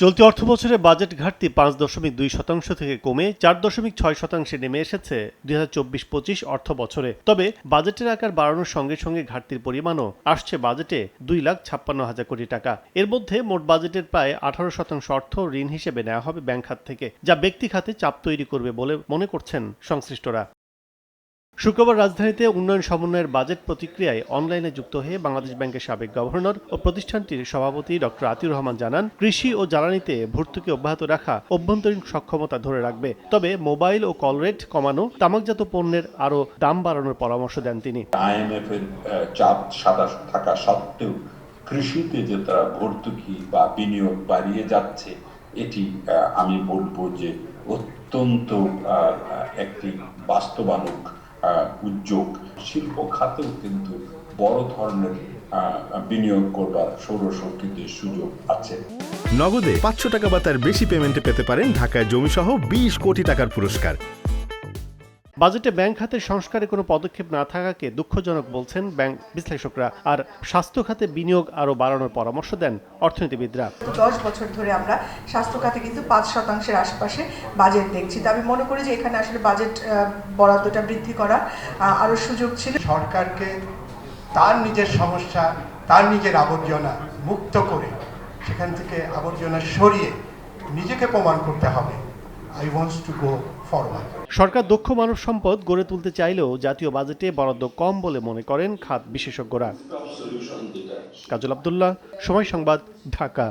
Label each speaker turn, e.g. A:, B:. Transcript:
A: চলতি অর্থবছরে বাজেট ঘাটতি ৫.২% থেকে কমে ৪.৬% নেমে এসেছে ২০২৪-২৫ অর্থবছরে। তবে বাজেটের আকার বাড়ানোর সঙ্গে সঙ্গে ঘাটতির পরিমাণও আসছে বাজেটে ২,৫৬,০০০ কোটি টাকা। এর মধ্যে মোট বাজেটের প্রায় ১৮% অর্থ ঋণ হিসেবে নেওয়া হবে ব্যাংক খাত থেকে, যা ব্যক্তি খাতে চাপ তৈরি করবে বলে মনে করছেন সংশ্লিষ্টরা। শুক্রবার রাজধানীতে উন্নয়ন সমন্বয়ের বাজেট প্রতিক্রিয়ায় অনলাইনে যুক্ত হয়ে বাংলাদেশ ব্যাংকের সাবেক গভর্নর ও প্রতিষ্ঠানটির সভাপতি ডক্টর আতিউর রহমান জানান, কৃষি ও জ্বালানিতে ভর্তুকি অব্যাহত রাখা অভ্যন্তরীণ সক্ষমতা ধরে রাখবে। তবে মোবাইল ও কল রেট কমানো, তামাকজাত পণ্যের আরও দাম বাড়ানোর পরামর্শ দেন তিনি।
B: IMF এর চাপ থাকা সত্ত্বেও কৃষিতে যে তারা ভর্তুকি বা বিনিয়োগ বাড়িয়ে যাচ্ছে, এটি আমি বলবো যে অত্যন্ত একটি বাস্তবায়ক উদ্যোগ। শিল্প খাতেও কিন্তু বড় ধরনের বিনিয়োগ করবার সৌরশক্তিতে সুযোগ আছে।
C: নগদে ৫০০ টাকা বা তার বেশি পেমেন্টে পেতে পারেন ঢাকায় জমিসহ ২০ কোটি টাকার পুরস্কার।
A: বাজেটে ব্যাংক খাতের সংস্কারে কোনো পদক্ষেপ না থাকাকে দুঃখজনক বলছেন ব্যাংক বিশ্লেষকরা। আর স্বাস্থ্য খাতে বিনিয়োগ আরও বাড়ানোর পরামর্শ দেন অর্থনীতিবিদরা।
D: ১০ বছর ধরে আমরা স্বাস্থ্য খাতে কিন্তু ৫% আশপাশে বাজেট দেখছি। তা আমি মনে করি যে এখানে আসলে বাজেট বরাদ্দটা বৃদ্ধি করা আরও সুযোগ ছিল।
E: সরকারকে তার নিজের সমস্যা, তার নিজের আবর্জনা মুক্ত করে সেখান থেকে আবর্জনা সরিয়ে নিজেকে প্রমাণ করতে হবে। I wants to go forward.
A: সরকার দক্ষ মানব সম্পদ গড়ে তুলতে চাইলেও জাতীয় বাজেটে বরাদ্দ কম বলে মনে করেন খাত বিশেষজ্ঞরা। কাজল আব্দুল্লাহ, সময় সংবাদ, ঢাকা।